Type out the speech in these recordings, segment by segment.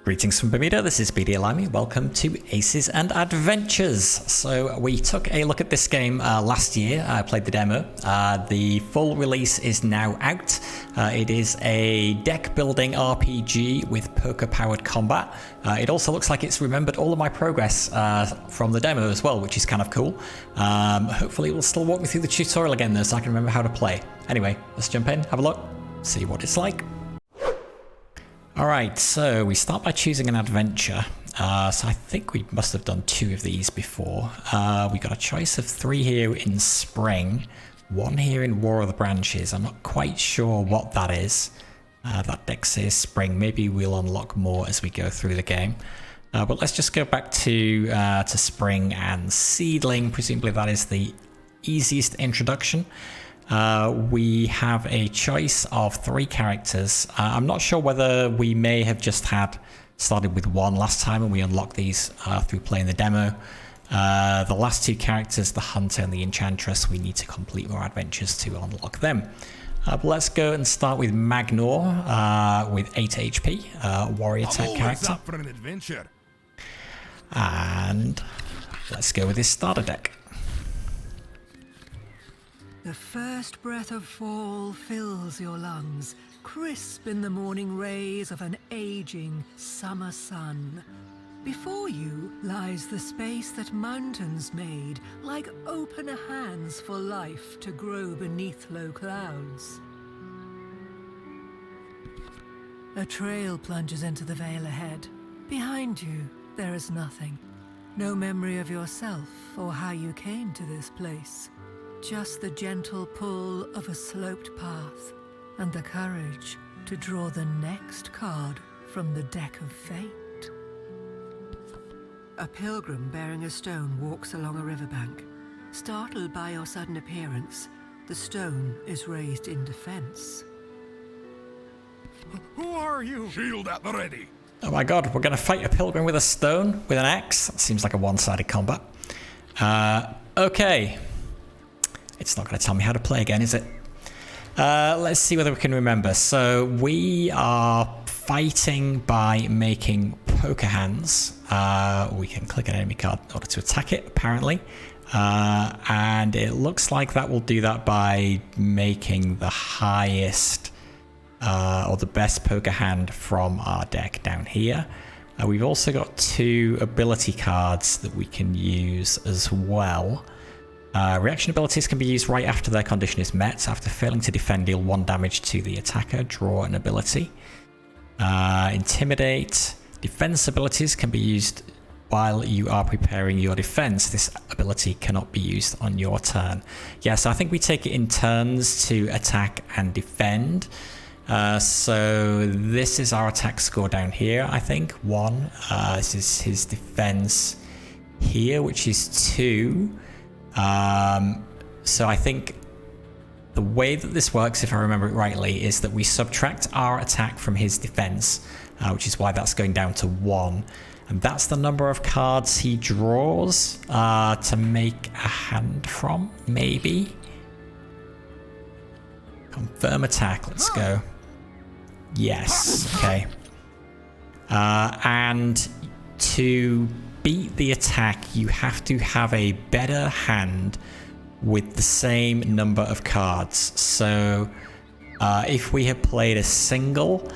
Greetings from Bermuda, this is BD Alimi. Welcome to Aces and Adventures. So we took a look at this game last year. I played the demo. The full release is now out. It is a deck building RPG with poker powered combat. It also looks like it's remembered all of my progress from the demo as well, which is kind of cool. Hopefully it will still walk me through the tutorial again though, so I can remember how to play. Anyway, let's jump in, have a look, see what it's like. Alright, so we start by choosing an adventure. So I think we must have done 2 of these before. We got a choice of 3 here in Spring, 1 here in War of the Branches. I'm not quite sure what that is. That deck says Spring. Maybe we'll unlock more as we go through the game. But let's just go back to Spring and Seedling. Presumably that is the easiest introduction. We have a choice of 3 characters. I'm not sure whether we may have just started with 1 last time and we unlocked these through playing the demo. The last 2 characters, the Hunter and the Enchantress, we need to complete more adventures to unlock them. But let's go and start with Magnor with 8 HP, warrior type character. Up for an adventure. And let's go with his starter deck. The first breath of fall fills your lungs, crisp in the morning rays of an aging summer sun. Before you lies the space that mountains made, like open hands for life to grow beneath low clouds. A trail plunges into the vale ahead. Behind you, there is nothing. No memory of yourself or how you came to this place. Just the gentle pull of a sloped path, and the courage to draw the next card from the deck of fate. A pilgrim bearing a stone walks along a riverbank. Startled by your sudden appearance, the stone is raised in defense. Who are you? Shield at the ready. Oh my god, we're going to fight a pilgrim with a stone, with an axe. That seems like a one-sided combat. Okay. It's not going to tell me how to play again, is it? Let's see whether we can remember. So we are fighting by making poker hands. We can click an enemy card in order to attack it, apparently. And it looks like that will do that by making the highest or the best poker hand from our deck down here. We've also got 2 ability cards that we can use as well. Reaction abilities can be used right after their condition is met. After failing to defend, deal 1 damage to the attacker. Draw an ability. Intimidate. Defense abilities can be used while you are preparing your defense. This ability cannot be used on your turn. Yes, I think we take it in turns to attack and defend. So this is our attack score down here, I think. 1. This is his defense here, which is 2. So I think the way that this works, if I remember it rightly, is that we subtract our attack from his defense, which is why that's going down to 1. And that's the number of cards he draws to make a hand from, maybe. Confirm attack, let's go. Yes, okay. And to beat the attack, you have to have a better hand with the same number of cards. So if we had played a single,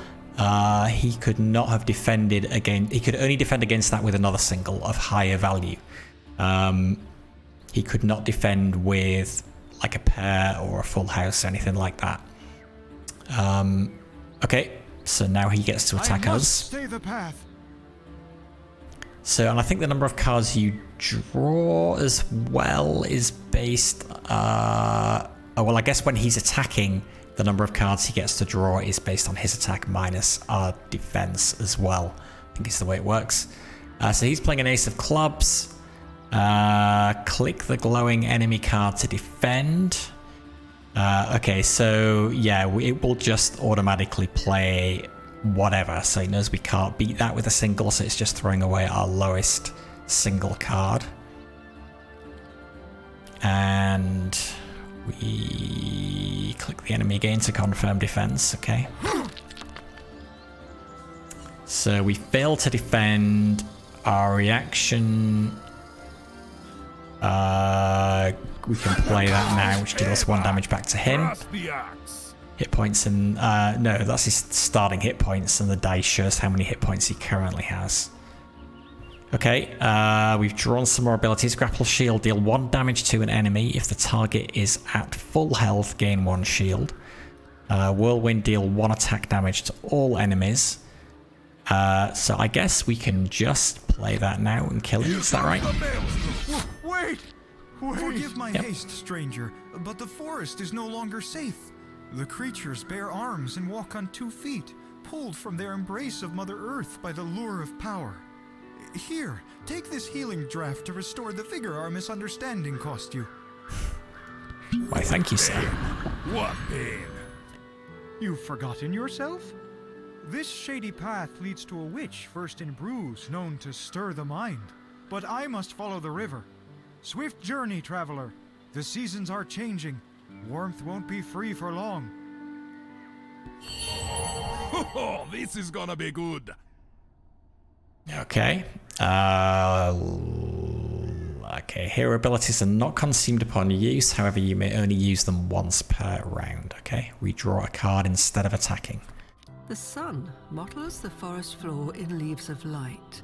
he could not have defended against, he could only defend against that with another single of higher value. He could not defend with like a pair or a full house or anything like that. Okay, so now he gets to attack us. Stay the path. So, and I think the number of cards you draw as well is based, oh, well, I guess when he's attacking, the number of cards he gets to draw is based on his attack minus our defense as well. I think it's the way it works. So he's playing an ace of clubs. Click the glowing enemy card to defend. Okay, so yeah, it will just automatically play whatever, so it knows we can't beat that with a single, so it's just throwing away our lowest single card. And we click the enemy again to confirm defense. Okay, So we fail to defend. Our reaction... we can play that now, which deals 1 damage back to him. Grasp the axe. Hit points and... no, that's his starting hit points, and the dice shows how many hit points he currently has. Okay, we've drawn some more abilities. Grapple Shield, deal 1 damage to an enemy. If the target is at full health, gain 1 shield. Whirlwind, deal 1 attack damage to all enemies. So I guess we can just play that now and kill him, is that right? Wait! Forgive my Yep. haste, stranger, but the forest is no longer safe. The creatures bear arms and walk on 2 feet, pulled from their embrace of Mother Earth by the lure of power. Here, take this healing draft to restore the vigor our misunderstanding cost you. Why, thank you, sir. What pain? You've forgotten yourself? This shady path leads to a witch versed in brews known to stir the mind. But I must follow the river. Swift journey, traveler. The seasons are changing. Warmth won't be free for long. Oh, this is gonna be good. Okay. Okay, hero abilities are not consumed upon use, however you may only use them once per round. Okay, we draw a card instead of attacking. The sun mottles the forest floor in leaves of light.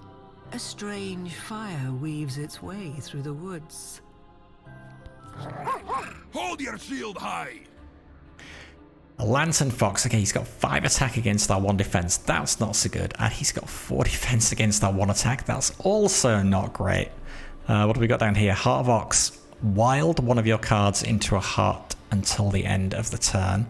A strange fire weaves its way through the woods. Hold your shield high. A Lantern Fox, okay, he's got 5 attack against our 1 defense. That's not so good. And he's got 4 defense against our 1 attack. That's also not great. What have we got down here? Heart of Ox. Wild one of your cards into a heart until the end of the turn.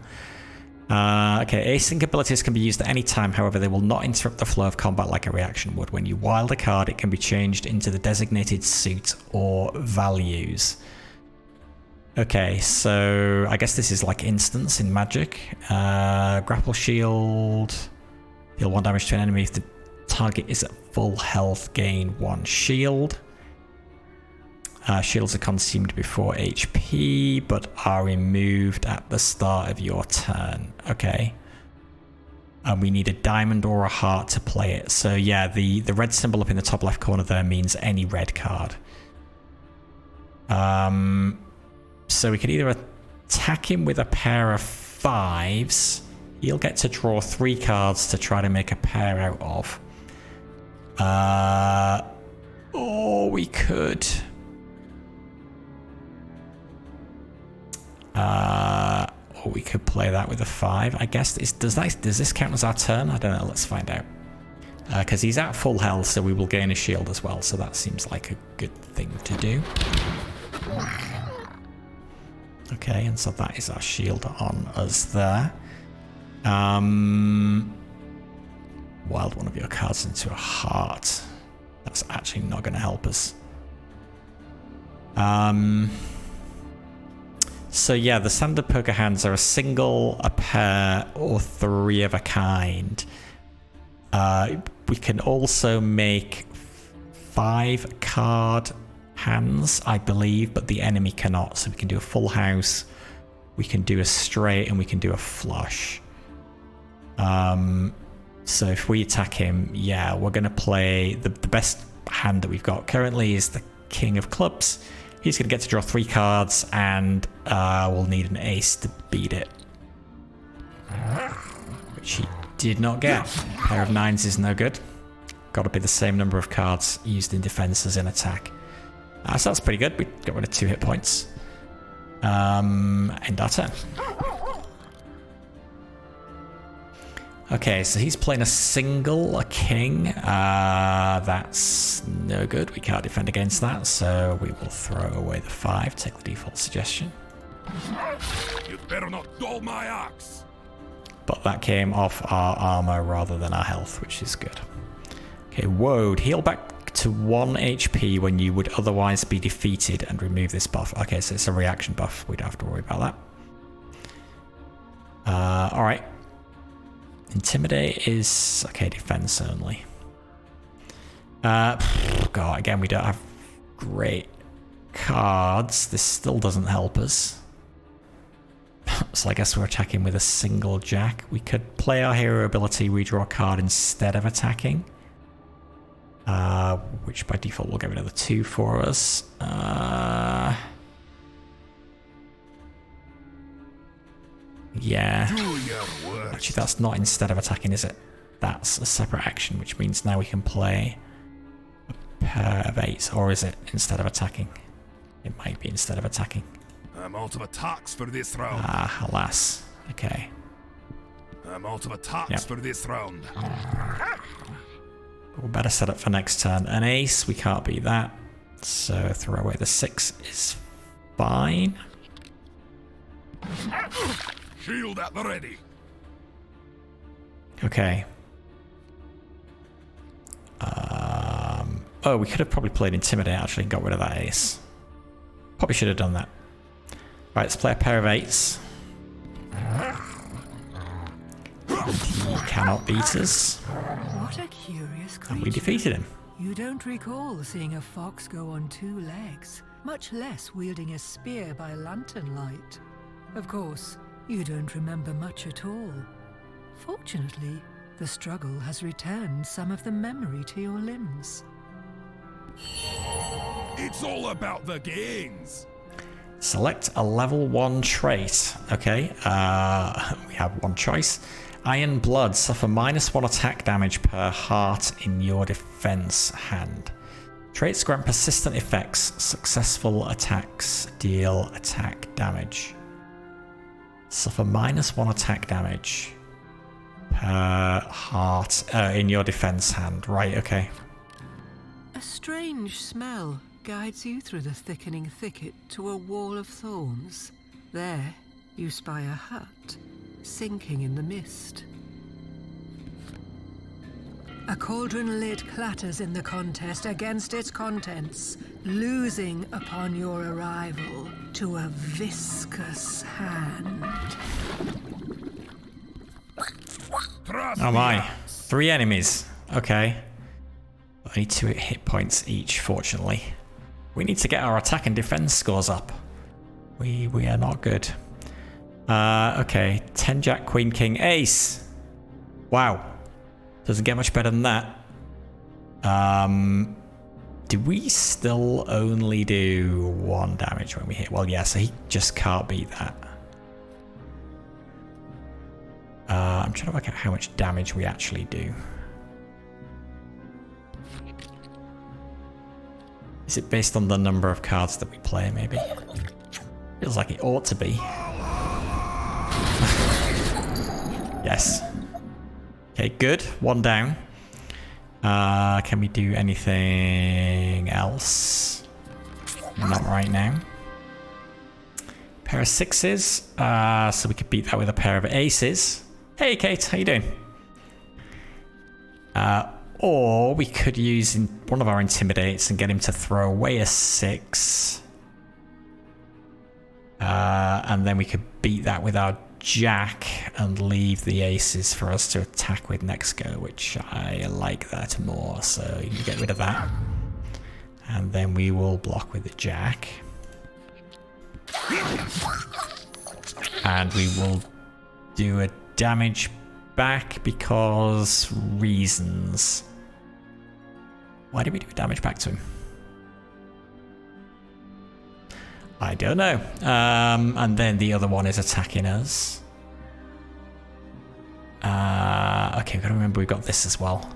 Okay, async abilities can be used at any time, however they will not interrupt the flow of combat like a reaction would. When you wild a card, it can be changed into the designated suit or values. Okay, so I guess this is like instants in Magic. Grapple Shield, deal 1 damage to an enemy if the target is at full health, gain 1 shield. Shields are consumed before HP, but are removed at the start of your turn. Okay. And we need a diamond or a heart to play it. So yeah, the red symbol up in the top left corner there means any red card. So we could either attack him with a pair of 5s. He'll get to draw 3 cards to try to make a pair out of. Or we could... or we could play that with a 5. I guess does this count as our turn? I don't know. Let's find out. Because he's at full health, so we will gain a shield as well. So that seems like a good thing to do. Okay, and so that is our shield on us there. Wild one of your cards into a heart. That's actually not going to help us. So yeah, the standard poker hands are a single, a pair, or 3 of a kind. We can also make 5 card hands, I believe, but the enemy cannot. So we can do a full house, we can do a straight, and we can do a flush. So if we attack him, yeah, we're going to play the best hand that we've got currently is the King of Clubs. He's going to get to draw 3 cards, and we'll need an ace to beat it. Which he did not get. Pair of 9s is no good. Got to be the same number of cards used in defense as in attack. So that's pretty good. We got rid of 2 hit points. End our turn. Okay, so he's playing a single, a king. That's no good. We can't defend against that, so we will throw away the 5. Take the default suggestion. You'd better not dull my axe. But that came off our armor rather than our health, which is good. Okay, Woad. Heal back to 1 HP when you would otherwise be defeated and remove this buff. Okay, so it's a reaction buff. We don't have to worry about that. Alright. Intimidate is... okay, defense only. God, again, we don't have great cards. This still doesn't help us. so I guess we're attacking with a single jack. We could play our hero ability, redraw a card instead of attacking. Which by default will get rid of the 2 for us. Yeah. Actually, that's not instead of attacking, is it? That's a separate action, which means now we can play a pair of 8s. Or is it instead of attacking? It might be instead of attacking. I'm out of attacks for this round. Ah, alas. Okay. I'm out of attacks for this round. We'll better set up for next turn. An ace, we can't beat that. So throw away the 6 is fine. Shield at the ready. Okay. Oh, we could have probably played Intimidate actually and got rid of that ace. Probably should have done that. Right, let's play a pair of 8s. He cannot beat us. What a curious creature. And we defeated him. You don't recall seeing a fox go on 2 legs, much less wielding a spear by lantern light. Of course, you don't remember much at all. Fortunately, the struggle has returned some of the memory to your limbs. It's all about the gains. Select a level 1 trait. Okay, we have one choice. Iron Blood. Suffer -1 attack damage per heart in your defense hand. Traits grant persistent effects. Successful attacks deal attack damage. Suffer -1 attack damage per heart in your defense hand. Right, okay. A strange smell guides you through the thickening thicket to a wall of thorns. There, you spy a hut, sinking in the mist. A cauldron lid clatters in the contest against its contents, losing upon your arrival to a viscous hand. Oh my. 3 enemies. Okay. Only 2 hit points each, fortunately. We need to get our attack and defense scores up. We are not good. Okay. 10 Jack, Queen, King, Ace. Wow. Doesn't get much better than that. Do we still only do 1 damage when we hit? Well, yeah, so he just can't beat that. I'm trying to work out how much damage we actually do. Is it based on the number of cards that we play, maybe? Feels like it ought to be. Yes. Okay, good. 1 down. Can we do anything else? Not right now. Pair of 6s. So we could beat that with a pair of aces. Hey, Kate. How you doing? Or we could use one of our intimidates and get him to throw away a 6. And then we could beat that with our jack and leave the aces for us to attack with next go, which I like that more. So you can get rid of that. And then we will block with the jack. And we will do a damage back because reasons. Why did we do damage back to him? I don't know. And then the other one is attacking us. Okay, we've got to remember we've got this as well.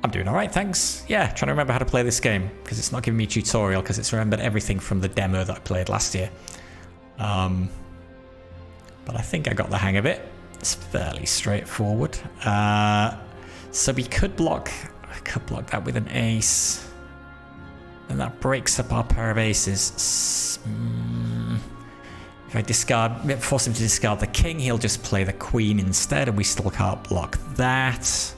I'm doing alright, thanks. Yeah, trying to remember how to play this game because it's not giving me a tutorial because it's remembered everything from the demo that I played last year. But I think I got the hang of it. It's fairly straightforward. So we could block that with an ace. And that breaks up our pair of aces. If I force him to discard the king, he'll just play the queen instead, and we still can't block that.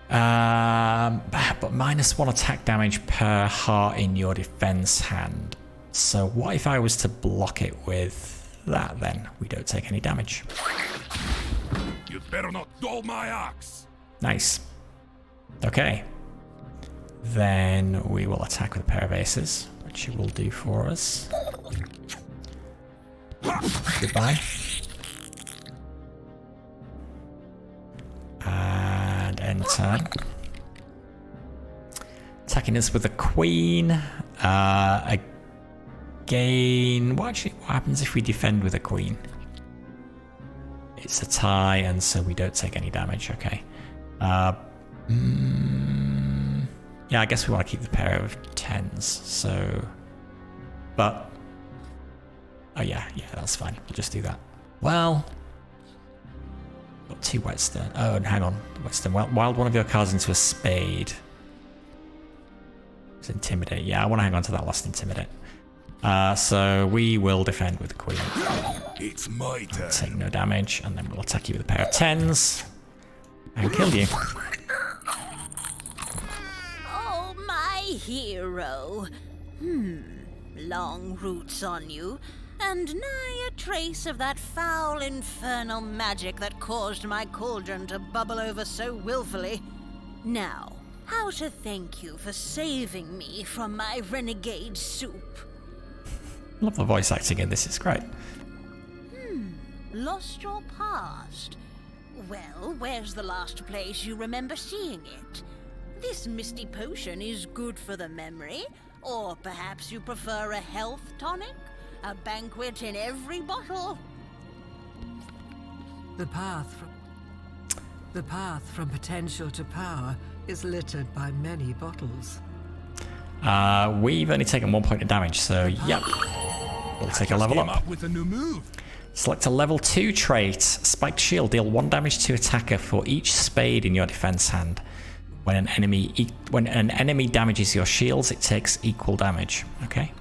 But -1 attack damage per heart in your defense hand. So what if I was to block it with that then? We don't take any damage. You'd better not dull my axe. Nice. Okay. Then we will attack with a pair of aces, which it will do for us. Goodbye. And end turn. Attacking us with a queen. Again, what happens if we defend with a queen? It's a tie, and so we don't take any damage. Okay. Yeah, I guess we want to keep the pair of 10s. So, but oh yeah, that's fine. We'll just do that. Well, got 2 whetstone. Oh, and hang on, whetstone. Wild one of your cards into a spade. It's intimidate. Yeah, I want to hang on to that last intimidate. So we will defend with the queen. It's my turn. Take no damage, and then we'll attack you with a pair of 10s and kill you. Oh, my hero. Long roots on you, and nigh a trace of that foul infernal magic that caused my cauldron to bubble over so willfully. Now, how to thank you for saving me from my renegade soup? Love the voice acting in this, it's great. Lost your past? Well, where's the last place you remember seeing it? This misty potion is good for the memory, or perhaps you prefer a health tonic? A banquet in every bottle? The path from potential to power is littered by many bottles. We've only taken 1 point of damage, so yep. We'll take a level up. With a new move. Select a level 2 trait. Spiked shield. Deal 1 damage to attacker for each spade in your defense hand. When an enemy damages your shields, it takes equal damage. Okay.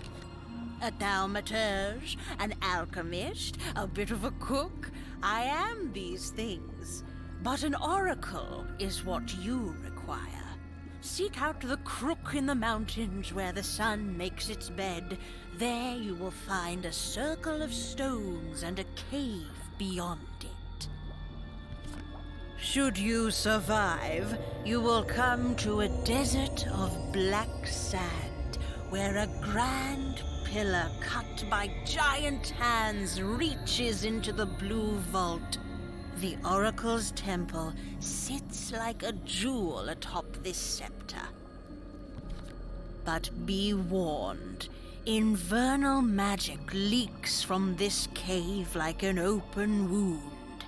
A thaumaturge, an alchemist, a bit of a cook. I am these things. But an oracle is what you require. Seek out the crook in the mountains where the sun makes its bed. There you will find a circle of stones and a cave beyond it. Should you survive, you will come to a desert of black sand, where a grand pillar cut by giant hands reaches into the blue vault. The Oracle's temple sits like a jewel atop this scepter. But be warned, infernal magic leaks from this cave like an open wound.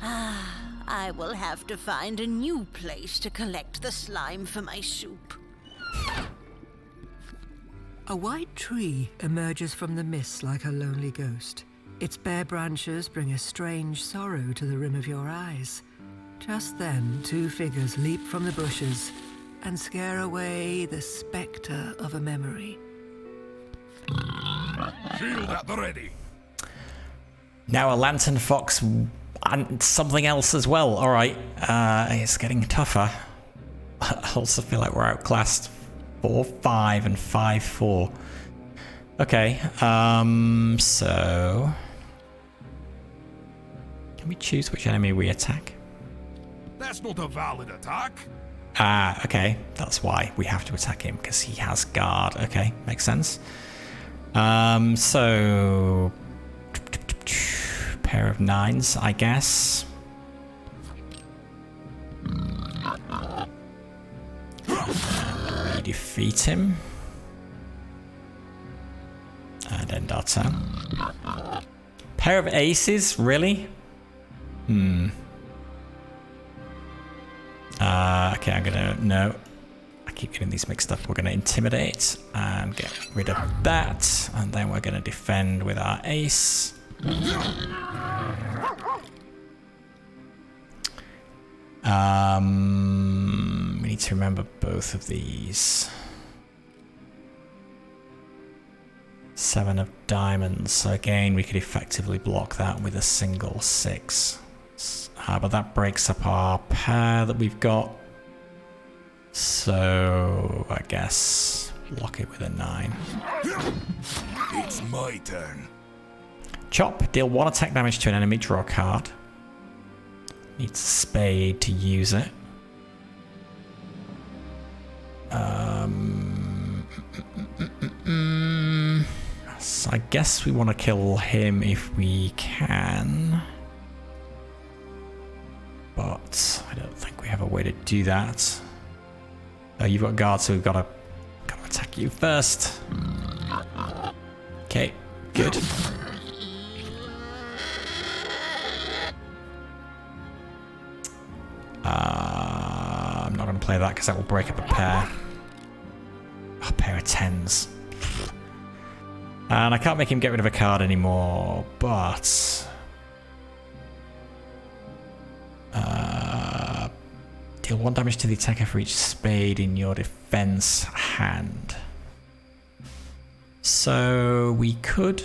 I will have to find a new place to collect the slime for my soup. A white tree emerges from the mist like a lonely ghost. Its bare branches bring a strange sorrow to the rim of your eyes. Just then, 2 figures leap from the bushes and scare away the spectre of a memory. Shield at the ready. Now a lantern fox and something else as well. All right, it's getting tougher. I also feel like we're outclassed 4-5 and 5-4. Okay, so can we choose which enemy we attack? That's not a valid attack. Okay, that's why we have to attack him, because he has guard. Okay, makes sense. So pair of 9s, I guess. We defeat him. And end our turn. Pair of aces, really? Okay, I'm gonna... No. I keep getting these mixed up. We're gonna intimidate and get rid of that. And then we're gonna defend with our ace. We need to remember both of these. 7 of diamonds. So again, we could effectively block that with a single 6. But that breaks up our pair that we've got. So I guess block it with a 9. It's my turn. Chop. Deal 1 attack damage to an enemy. Draw a card. Needs a spade to use it. I guess we want to kill him if we can. But I don't think we have a way to do that. You've got guards, so we've got to attack you first. Okay, good. I'm not going to play that because that will break up a pair. A pair of 10s. And I can't make him get rid of a card anymore, but... deal 1 damage to the attacker for each spade in your defense hand. So we could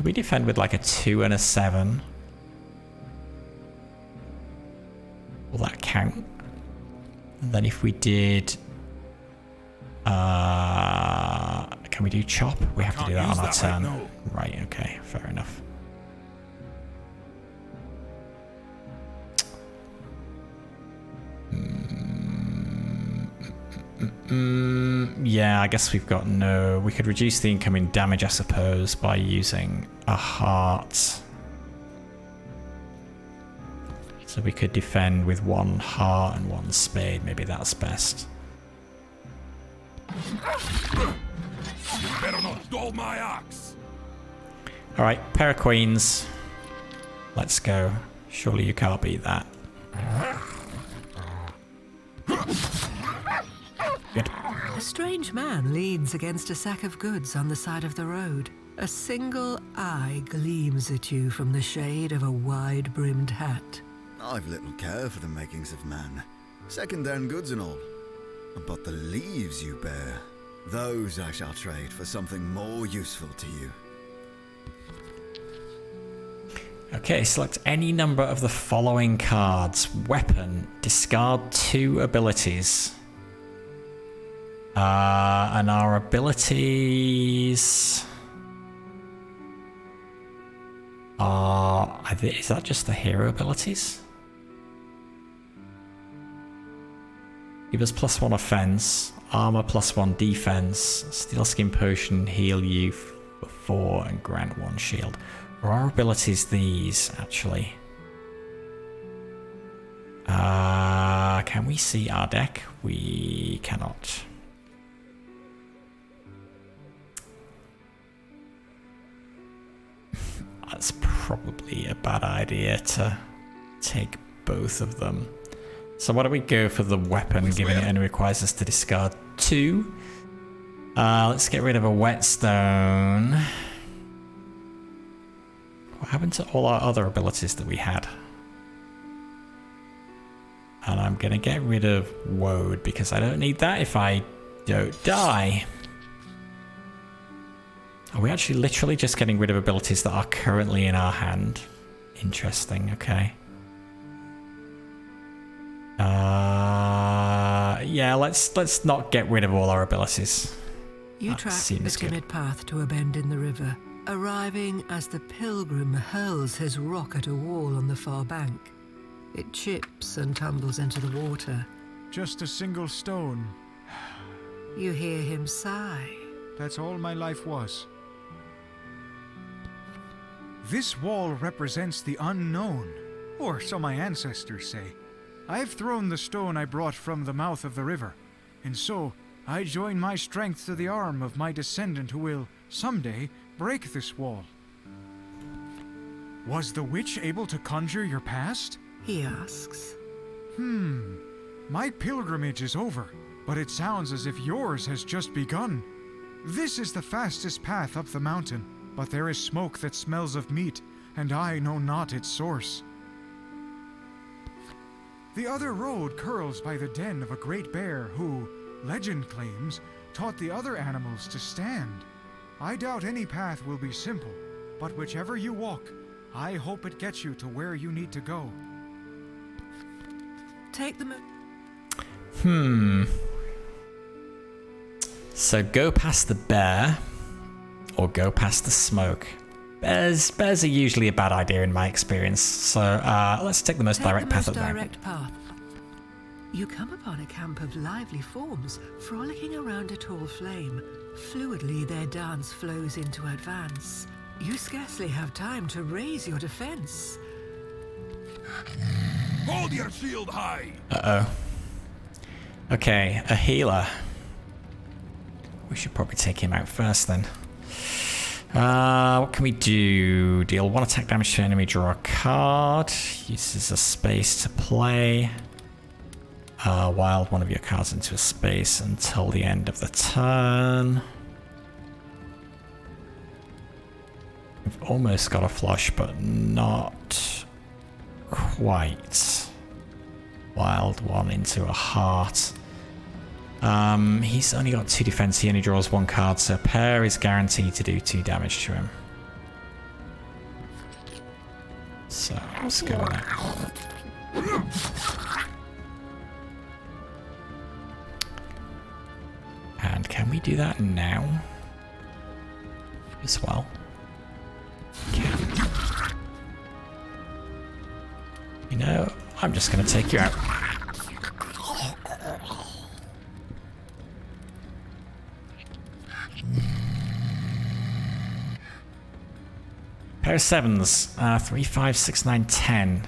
we defend with like a 2 and a 7? Will that count? And then if we did... can we do chop? We have to do that on our turn. Right, okay, fair enough. Yeah, I guess we've got no... We could reduce the incoming damage, I suppose, by using a heart. So we could defend with 1 heart and 1 spade. Maybe that's best. You better not dull my axe. Alright, pair of queens. Let's go. Surely you can't beat that. Good. A strange man leans against a sack of goods on the side of the road. A single eye gleams at you from the shade of a wide-brimmed hat. I've little care for the makings of man, second-hand goods and all. But the leaves you bear, those I shall trade for something more useful to you. Okay, select any number of the following cards. Weapon, discard 2 abilities. And our abilities are... Is that just the hero abilities? Give us +1 offense, armor +1 defense, steel skin potion, heal you for 4, and grant 1 shield. Are our abilities these, actually? Can we see our deck? We cannot. That's probably a bad idea to take both of them. So why don't we go for the weapon, given it only requires us to discard 2. Let's get rid of a whetstone. What happened to all our other abilities that we had? And I'm going to get rid of woad because I don't need that if I don't die. Are we actually literally just getting rid of abilities that are currently in our hand? Interesting, okay. Yeah, let's not get rid of all our abilities. You track the timid path to a bend in the river, arriving as the pilgrim hurls his rock at a wall on the far bank. It chips and tumbles into the water. Just a single stone. You hear him sigh. That's all my life was. This wall represents the unknown, or so my ancestors say. I've thrown the stone I brought from the mouth of the river, and so I join my strength to the arm of my descendant who will, someday, break this wall. Was the witch able to conjure your past? He asks. My pilgrimage is over, but it sounds as if yours has just begun. This is the fastest path up the mountain, but there is smoke that smells of meat, and I know not its source. The other road curls by the den of a great bear who, legend claims, taught the other animals to stand. I doubt any path will be simple, but whichever you walk, I hope it gets you to where you need to go. Take them. So go past the bear, or go past the smoke. Bears are usually a bad idea in my experience. So let's take the most direct path up there. You come upon a camp of lively forms frolicking around a tall flame. Fluidly, their dance flows into advance. You scarcely have time to raise your defense. Hold your shield high! Uh-oh. Okay, a healer. We should probably take him out first then. What can we do? Deal 1 attack damage to an enemy, draw a card. Uses a space to play. Wild one of your cards into a space until the end of the turn. We've almost got a flush, but not quite. Wild one into a heart. He's only got 2 defense, he only draws 1 card, so a pair is guaranteed to do 2 damage to him. So let's go with that. And can we do that now? As well. Can. You know, I'm just gonna take you out. Pair of 7s. 3, 5, 6, 9, 10.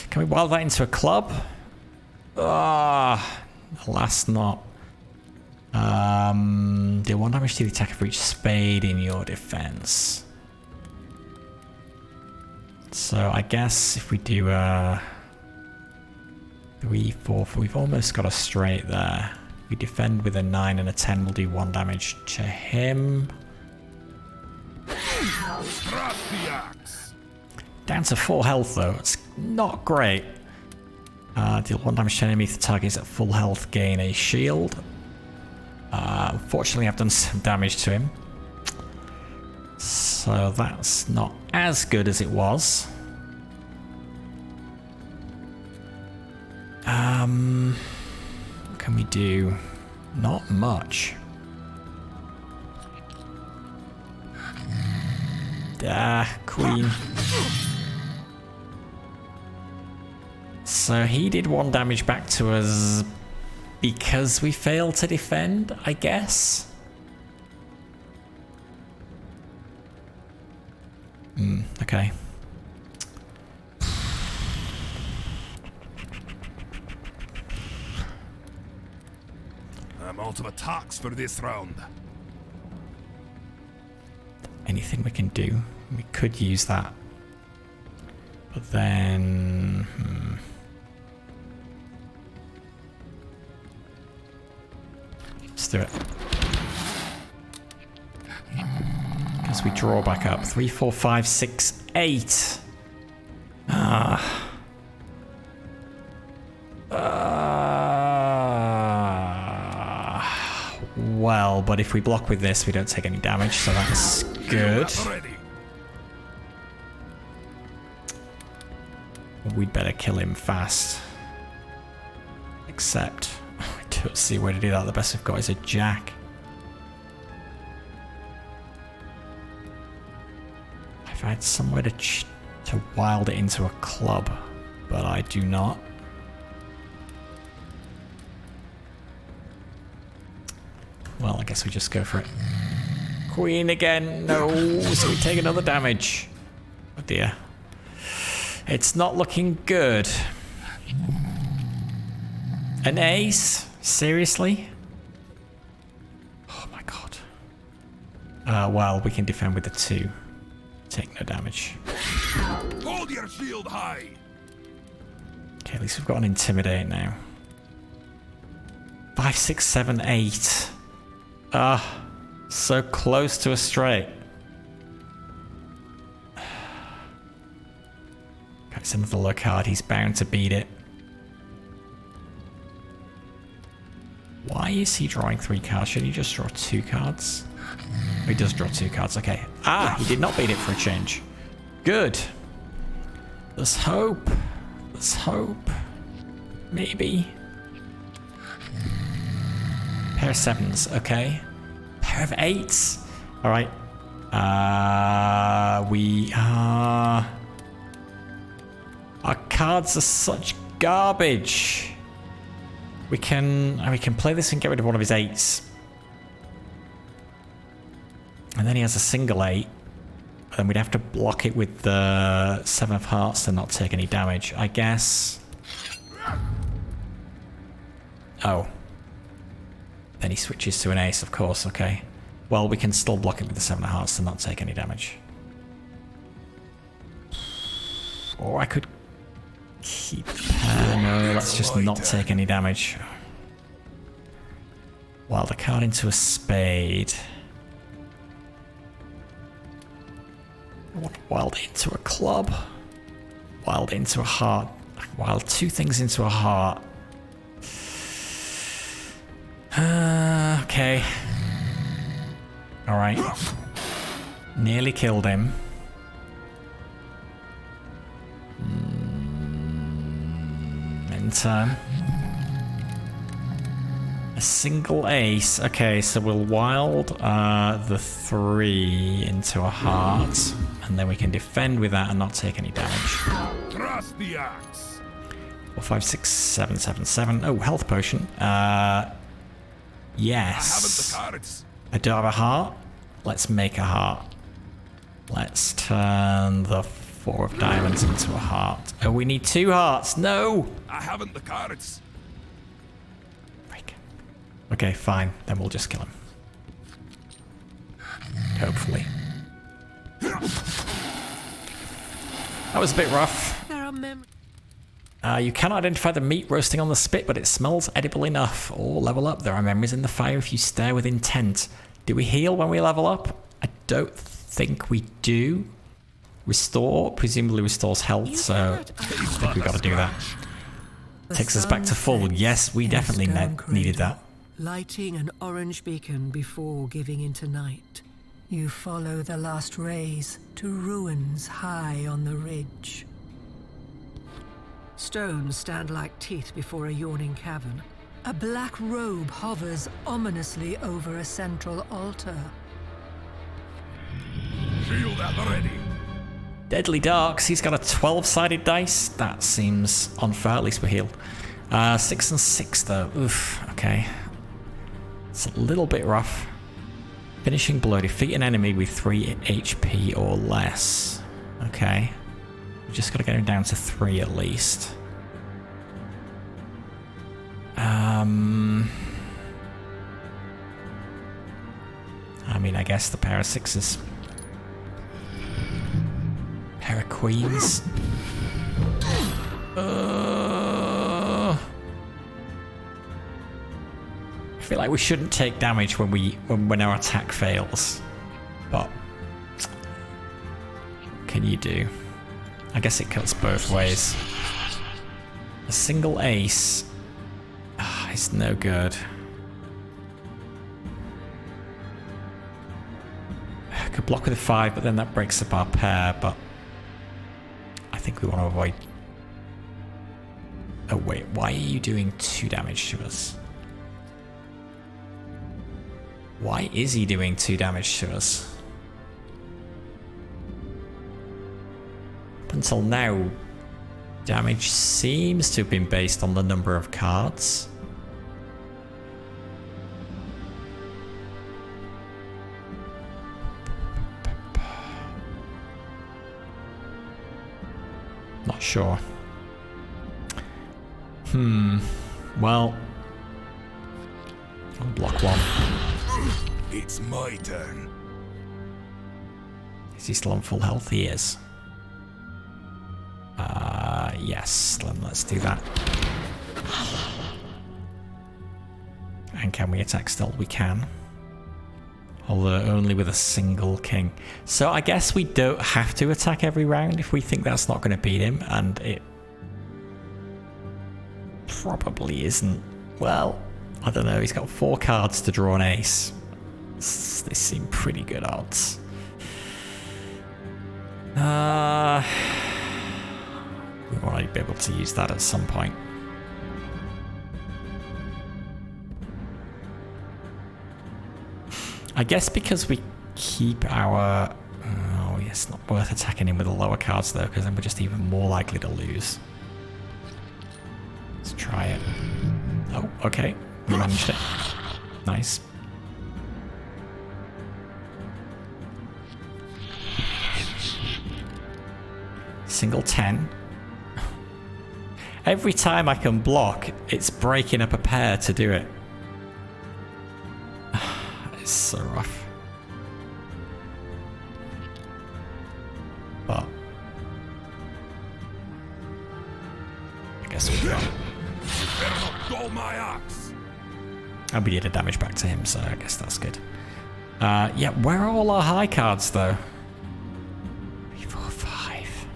Can we wild that into a club? Alas not. Deal 1 damage to the attacker for each spade in your defense. So I guess if we do 3, 4, we've almost got a straight there. We defend with a 9 and a 10, we'll do 1 damage to him. Drop the axe! Down to 4 health though, it's not great. Deal 1 damage to enemy if the target is at full health, gain a shield. Unfortunately I've done some damage to him. So that's not as good as it was. What can we do? Not much. Queen. So he did 1 damage back to us because we failed to defend, I guess. Okay. I'm out of attacks for this round. Anything we can do? We could use that. But then... Let's do it. Because we draw back up. 3, 4, 5, 6, 8. Well, but if we block with this, we don't take any damage, so that's good. We'd better kill him fast. Except, I don't see a way to do that. The best we've got is a jack. If I had somewhere to wild it into a club, but I do not. Well, I guess we just go for it. Queen again. No, so we take another damage. Oh dear. It's not looking good. An ace? Seriously? Oh my god. Well, we can defend with the 2. Take no damage. Hold your shield high! Okay, at least we've got an intimidate now. 5, 6, 7, 8. So close to a straight. Okay, it's another low card. He's bound to beat it. Why is he drawing 3 cards? Should he just draw 2 cards? Oh, he does draw 2 cards. Okay. He did not beat it for a change. Good. There's hope. There's hope. Maybe. Pair of 7s, okay. Pair of 8s. Alright. Our cards are such garbage. We can play this and get rid of one of his 8s. And then he has a single 8. And then we'd have to block it with the 7 of hearts to not take any damage. I guess... Oh. Then he switches to an ace, of course, okay. Well, we can still block it with the 7 of hearts to not take any damage. Or I could keep... no, let's just not take any damage. Wild a card into a spade. I want wild into a club. Wild into a heart. Wild 2 things into a heart. Okay. Alright. Nearly killed him. In turn. A single ace. Okay, so we'll wild the 3 into a heart. And then we can defend with that and not take any damage. Trust the axe. 4, 5, 6, 7, 7, 7. Oh, health potion. Yes. I haven't the cards. I do have a heart. Let's make a heart. Let's turn the 4 of diamonds into a heart. Oh, we need 2 hearts. No! I haven't the cards. Freak. Okay, fine. Then we'll just kill him. Hopefully. That was a bit rough. There are You cannot identify the meat roasting on the spit, but it smells edible enough. Or level up. There are memories in the fire if you stare with intent. Do we heal when we level up? I don't think we do. Restore presumably restores health, so I think we've got to do that. Takes us back to full. Yes, we definitely needed that. Lighting an orange beacon before giving into night. You follow the last rays to ruins high on the ridge. Stones stand like teeth before a yawning cavern. A black robe hovers ominously over a central altar. Shield at the ready. Deadly Darks, he's got a 12-sided dice. That seems unfair, at least we're healed. 6 and 6 though, oof, okay. It's a little bit rough. Finishing blow, defeat an enemy with 3 HP or less. Okay. We've just got to get him down to 3 at least. I mean, I guess the pair of 6s. Pair of queens. I feel like we shouldn't take damage when our attack fails, but what can you do? I guess it cuts both ways. A single ace is no good. I could block with a 5, but then that breaks up our pair, but I think we want to avoid... Oh wait, why are you doing 2 damage to us? Why is he doing 2 damage to us? Up until now, damage seems to have been based on the number of cards. Not sure. Well, I'll block 1. It's my turn. Is he still on full health? He is. Yes, then let's do that. And can we attack still? We can. Although only with a single king. So I guess we don't have to attack every round if we think that's not going to beat him, and it probably isn't. Well, I don't know, he's got 4 cards to draw an ace. They seem pretty good odds. We want to be able to use that at some point. I guess because we keep our... Oh, it's not worth attacking him with the lower cards though, because then we're just even more likely to lose. Let's try it. Oh, okay. We managed it. Nice. Single 10. Every time I can block, it's breaking up a pair to do it. It's so rough. But I guess we got. You better not dull my ox. And we did a damage back to him, so I guess that's good. Yeah, where are all our high cards though? 3, 4, 5.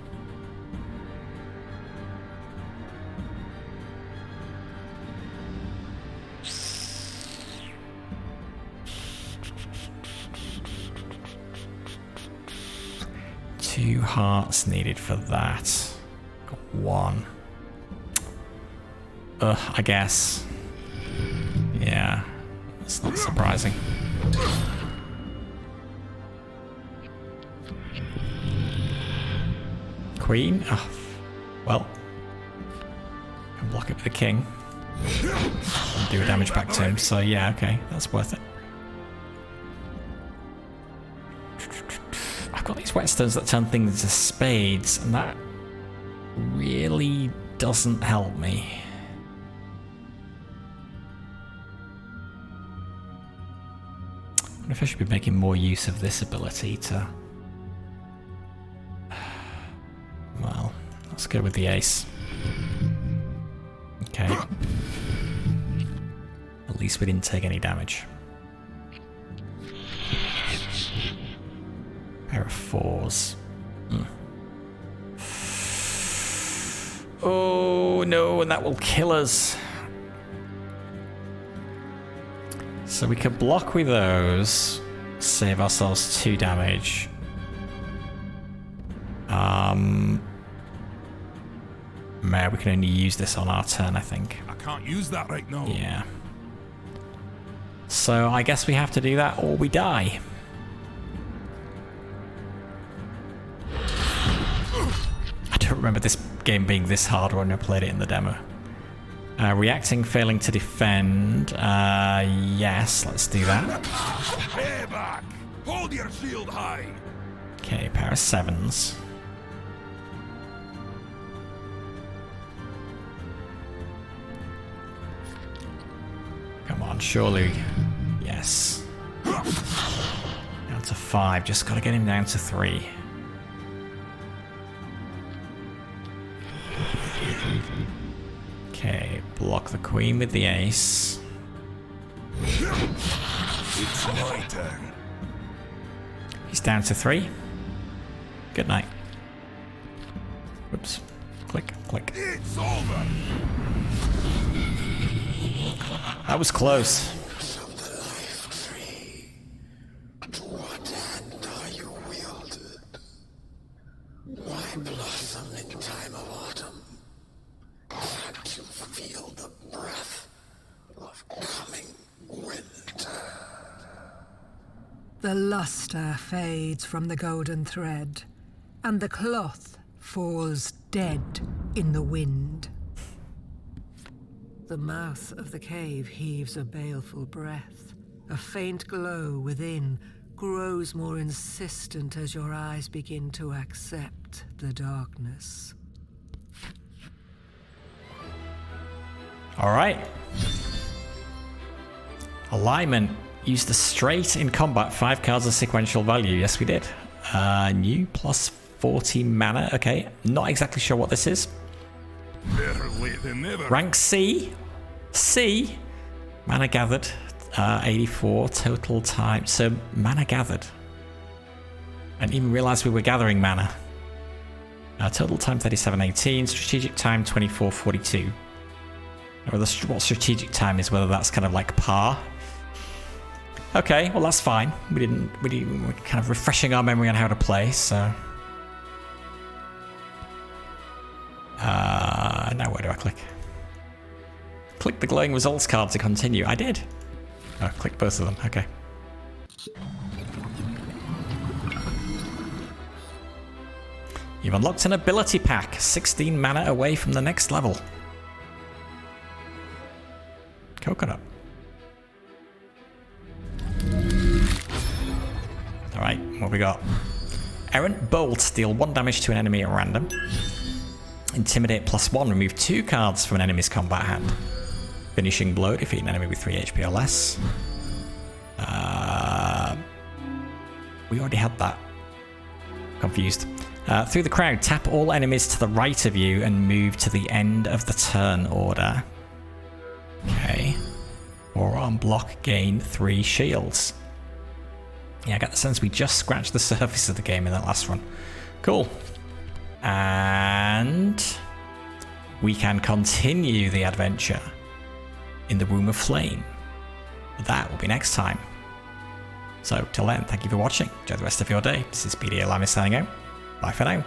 Two hearts needed for that. Got 1. I guess. Yeah, it's not surprising. Queen? Oh, well. Can block it with the king. And do a damage back to him, so yeah, okay, that's worth it. I've got these whetstones that turn things into spades, and that really doesn't help me. I wonder if I should be making more use of this ability to... Well, let's go with the ace. Okay. At least we didn't take any damage. Pair of 4s. Oh no, and that will kill us. So we could block with those, save ourselves 2 damage. Man, we can only use this on our turn, I think. I can't use that right now. Yeah. So I guess we have to do that or we die. I don't remember this game being this hard when I played it in the demo. Reacting, failing to defend. Yes, let's do that. Stay back! Hold your shield high! Okay, pair of 7s. Come on, surely. Yes. Down to 5. Just gotta get him down to 3. Okay, block the queen with the ace. It's my turn. He's down to 3. Good night. Whoops. Click, click. It's over! That was close. Of the life tree. To what end are you wielded? Why blossom in time of autumn? Can't you feel the breath of coming winter? The luster fades from the golden thread, and the cloth falls dead in the wind. The mouth of the cave heaves a baleful breath. A faint glow within grows more insistent as your eyes begin to accept the darkness. All right. Alignment. Use the straight in combat. 5 cards of sequential value. Yes, we did. New plus 40 mana. Okay. Not exactly sure what this is. Better late than never. Rank C. C. Mana gathered. 84 total time. So mana gathered. I didn't even realize we were gathering mana. Total time 37:18. Strategic time 24:42. Or what strategic time is, whether that's kind of like par. Okay, well that's fine. We're kind of refreshing our memory on how to play, so. Now where do I click? Click the glowing results card to continue. I did. Oh, click both of them. Okay. You've unlocked an ability pack. 16 mana away from the next level. coconut. Alright, what we got? Errant Bolt, deal 1 damage to an enemy at random. Intimidate +1, remove 2 cards from an enemy's combat hand. Finishing Blow, defeat an enemy with 3 HP or less. We already had that. Confused. Through the crowd, tap all enemies to the right of you and move to the end of the turn order. Okay. Forearm block, gain 3 shields. Yeah, I got the sense we just scratched the surface of the game in that last one. Cool. And we can continue the adventure in the Womb of Flame. But that will be next time. So, till then, thank you for watching. Enjoy the rest of your day. This is BDA Lamy signing out. Bye for now.